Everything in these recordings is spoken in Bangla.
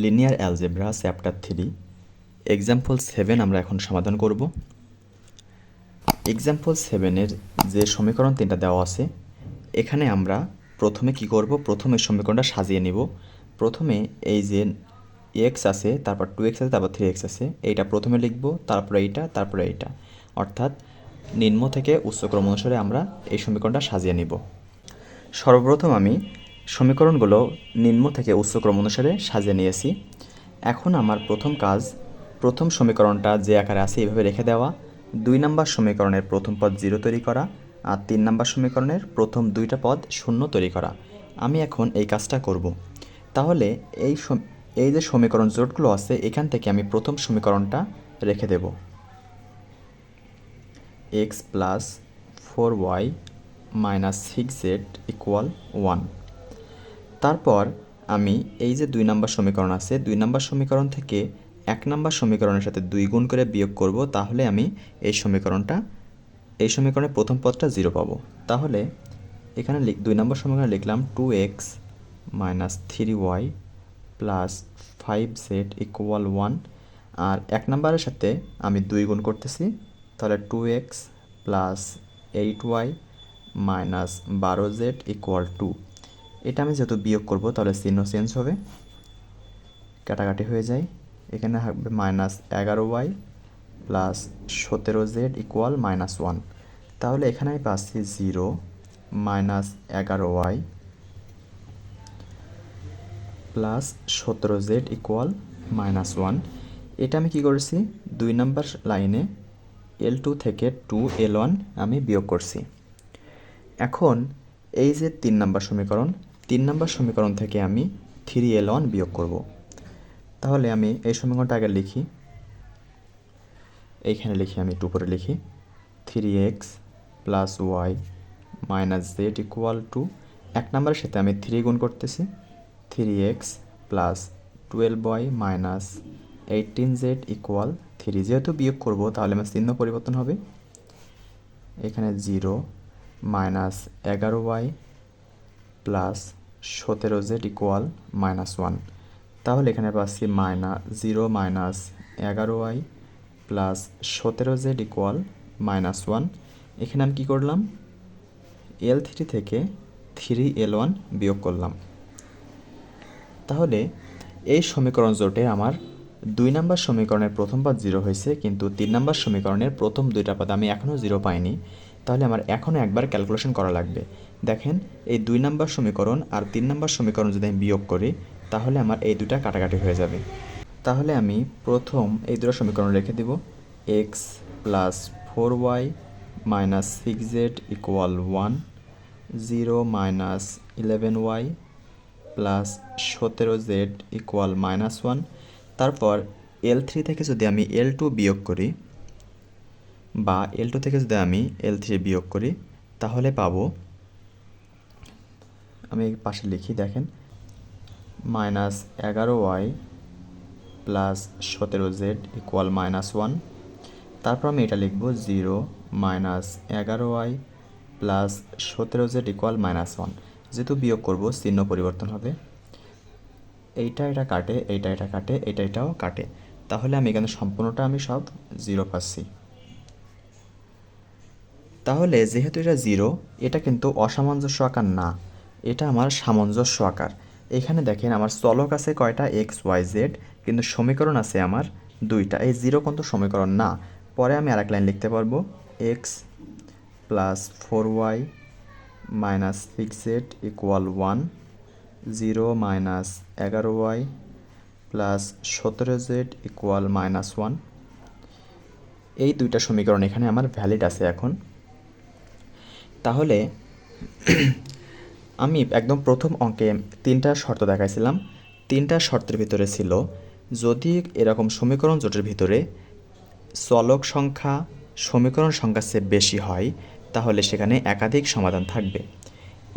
লিনিয়ার অ্যালজেব্রা চ্যাপ্টার 3 এক্সাম্পল 7 আমরা এখন সমাধান করব। এক্সাম্পল 7-এর যে সমীকরণ 3টা দেওয়া আছে, এখানে আমরা প্রথমে কি করব, প্রথমে সমীকরণটা সাজিয়ে নিব। প্রথমে এই যে এক্স আছে, তারপর 2x আছে, তারপর 3x আছে, এইটা প্রথমে লিখব, তারপরে এইটা, তারপরে এইটা, অর্থাৎ নিম্ন থেকে উচ্চক্রম অনুসারে আমরা এই সমীকরণটা সাজিয়ে নিব। সর্বপ্রথম আমি সমীকরণগুলো নিম্ন থেকে উচ্চক্রম অনুসারে সাজিয়ে নিয়েছি। এখন আমার প্রথম কাজ, প্রথম সমীকরণটা যে আকারে আছে এইভাবে রেখে দেওয়া, 2 নম্বর সমীকরণের প্রথম পদ 0 তৈরি করা, আর 3 নম্বর সমীকরণের প্রথম 2টা পদ 0 তৈরি করা। আমি এখন এই কাজটা করব। তাহলে এই যে সমীকরণ জোটগুলো আছে, এখান থেকে আমি প্রথম সমীকরণটা রেখে দেব, x + 4y - 6z = 1। তারপর আমি এই যে 2 নম্বর সমীকরণ আছে, 2 নম্বর সমীকরণ থেকে 1 নম্বর সমীকরণের সাথে 2 গুণ করে বিয়োগ করব, তাহলে আমি এই সমীকরণের প্রথম পদটা 0 পাবো। তাহলে এখানে 2 নম্বর সমীকরণে লিখলাম 2x - 3y + 5z = 1, আর 1 নম্বরের সাথে আমি 2 গুণ করতেছি, তাহলে 2x + 8y - 12z = 2। এটা আমি যেহেতু বিয়োগ করব, তাহলে চিহ্ন চেঞ্জ হবে, কাটাকাটি হয়ে যায়। এখানে থাকবে -11y + 17z = -1। তাহলে এখানে আমি পাচ্ছি 0 -11y + 17z = -1। এটা আমি কি করেছি, 2 নম্বর লাইনে L2 থেকে 2L1 আমি বিয়োগ করছি। এখন এই যে 3 নম্বর সমীকরণ, 3 নম্বর সমীকরণ থেকে আমি 3L1 বিয়োগ করব। তাহলে আমি এই সমীকরণটা আগে লিখি, এইখানে লিখি, আমি একটু উপরে লিখি 3x + y - z = 2। 1 নম্বরের সাথে আমি 3 গুণ করতেছি, 3x + 12y - 18z = 3। যেহেতু বিয়োগ করব, তাহলে আমার চিহ্ন পরিবর্তন হবে, এখানে 0 -11y + 17z = -1। তাহলে এখানে পাচ্ছি 0 -11y + 17z = -1। এখানে আমি কী করলাম, L3 থেকে 3L1 বিয়োগ করলাম। তাহলে এই সমীকরণ জোটে আমার 2 নম্বর সমীকরণের প্রথম পদ 0 হয়েছে, কিন্তু 3 নম্বর সমীকরণের প্রথম 2টা পদ আমি এখনও 0 পাইনি। তাহলে আমার এখনও একবার ক্যালকুলেশন করা লাগবে। দেখেন, এই 2 নম্বর সমীকরণ আর 3 নম্বর সমীকরণ যদি আমি বিয়োগ করি, তাহলে আমার এই দুটা কাটাকাটি হয়ে যাবে। তাহলে আমি প্রথম এই দুটো সমীকরণ রেখে দিব, x + 4y - 6z = 1, 0 - 11y + 17z = -1। তারপর L3 থেকে যদি আমি L2 বিয়োগ করি, বা L2 থেকে যদি আমি L3 বিয়োগ করি, তাহলে পাবো, আমি পাশে লিখি, দেখেন, -11y + 17z = -1। তারপর আমি এটা লিখব 0 -11y + 17z = -1। যেহেতু বিয়োগ করব, চিহ্ন পরিবর্তন হবে, এটা কাটে, এটা কাটে, এটাও কাটে। তাহলে আমি এখানে সম্পূর্ণটা আমি সব 0 পাচ্ছি। তাহলে যেহেতু এটা 0, এটা কিন্তু অসামঞ্জস্য আকার না, এটা আমার সামঞ্জস্য আকার। এখানে দেখেন, আমার চলক আছে কয়টা, x y z, কিন্তু সমীকরণ আছে আমার 2টা। এই 0 কিন্তু সমীকরণ না। পরে আমি আরেক লাইন লিখতে পারবো, x + 4y - 6z = 1, 0 -11y + 17z = -1। এই 2টা সমীকরণ এখানে আমার ভ্যালিড আছে এখন। তাহলে আমি একদম প্রথম অঙ্কে 3টা শর্ত দেখাইছিলাম। 3টা শর্তের ভিতরে ছিল, যদি এরকম সমীকরণ জোটের ভিতরে চলক সংখ্যা সমীকরণ সংখ্যার চেয়ে বেশি হয়, তাহলে সেখানে একাধিক সমাধান থাকবে।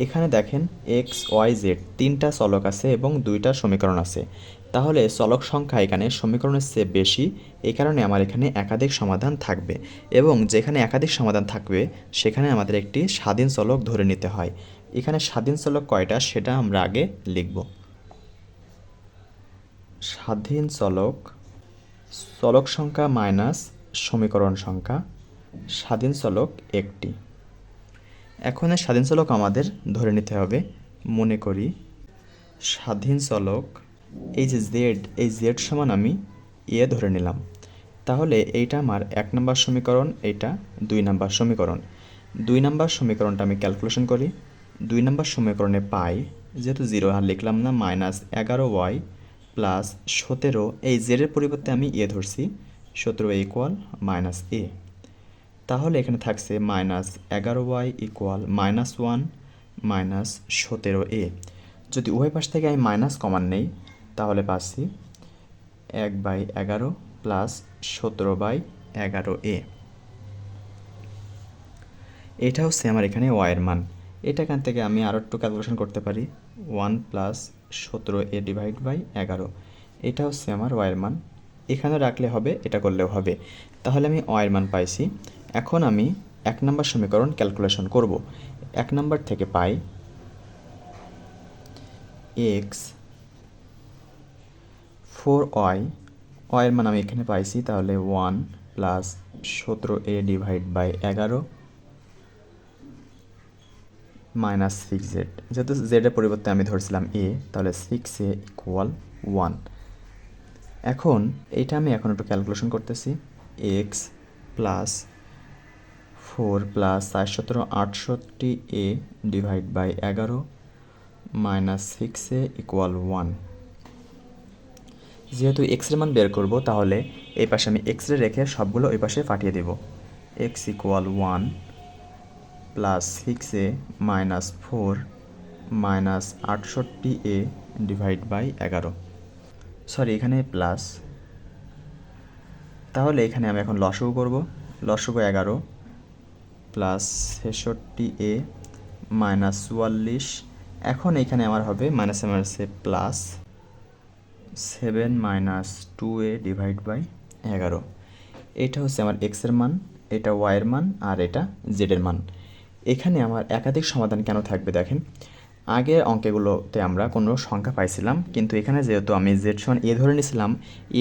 এখানে দেখেন, x y z 3টা চলক আছে এবং 2টা সমীকরণ আছে। তাহলে চলক সংখ্যা এখানে সমীকরণের চেয়ে বেশি, এই কারণে আমার এখানে একাধিক সমাধান থাকবে, এবং যেখানে একাধিক সমাধান থাকবে সেখানে আমাদের একটি স্বাধীন চলক ধরে নিতে হয়। এখানে স্বাধীন চলক কয়টা সেটা আমরা আগে লিখব। স্বাধীন চলক চলক সংখ্যা মাইনাস সমীকরণ সংখ্যা স্বাধীন চলক একটি। এখন এই স্বাধীন চলক আমাদের ধরে নিতে হবে। মনে করি স্বাধীন চলক এই যে জেড, এই জেড সমান আমি এ ধরে নিলাম। তাহলে এইটা আমার 1 নম্বর সমীকরণ, এইটা 2 নম্বর সমীকরণ। 2 নম্বর সমীকরণটা আমি ক্যালকুলেশন করি। 2 নম্বর সমীকরণে পাই, যেহেতু 0 আর লিখলাম না, -11y প্লাস 17, এই জেডের পরিবর্তে আমি এ ধরছি, 17 ইকুয়াল -a। তাহলে এখানে থাকছে -11y ইকুয়াল -1 -17a। যদি উভয় পাশ থেকে আমি মাইনাস কমান নেই, তাহলে পাচ্ছি 1/11 প্লাস 17/11a। এটা হচ্ছে আমার এখানে y এর মান। এটা এখান থেকে আমি আরও একটু ক্যালকুলেশন করতে পারি, 1 প্লাস 17a ডিভাইড বাই 11। এটা হচ্ছে আমার y এর মান। এখানে রাখলে হবে, এটা করলেও হবে। তাহলে আমি y এর মান পাইছি। এখন আমি 1 নম্বর সমীকরণ ক্যালকুলেশন করব। 1 নম্বর থেকে পাই x 4y, y এর মান আমি এখানে পাইছি, তাহলে 1 plus 17a divide by 11 minus 6z, যেহেতু জেডের পরিবর্তে আমি ধরছিলাম এ, তাহলে 6a ইকুয়াল 1। এখন এইটা আমি এখন একটু ক্যালকুলেশন করতেছি। x plus 4 plus 4 17 68a divide by 11 minus 6a equal 1। যেহেতু এক্স এর মান বের করব, তাহলে এই পাশে আমি এক্স রে রেখে সবগুলো ওই পাশে পাঠিয়ে দেব। x equal 1 plus 6a minus 4 minus 68a divide by 11, sorry এখানে প্লাস। তাহলে এখানে আমি এখন লসাগু করব। লসাগু 11 প্লাস 66a মাইনাস 44। এখন এখানে আমার হবে মাইনাসে মাইনাসে plus 7 minus 2a divide by 11। এটা হচ্ছে আমার এক্সের মান, এটা ওয়াইয়ের মান, আর এটা জেডের মান। এখানে আমার একাধিক সমাধান কেন থাকবে দেখেন, আগের অঙ্কেগুলোতে আমরা কোনো সংখ্যা পাইছিলাম, কিন্তু এখানে যেহেতু আমি জেড সমান এ ধরে নিয়েছিলাম,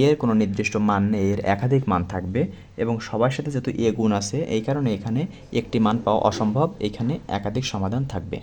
এর কোনো নির্দিষ্ট মান নেই, এর একাধিক মান থাকবে এবং সবার সাথে যেহেতু এ গুণ আছে, এই কারণে এখানে একটি মান পাওয়া অসম্ভব, এখানে একাধিক সমাধান থাকবে।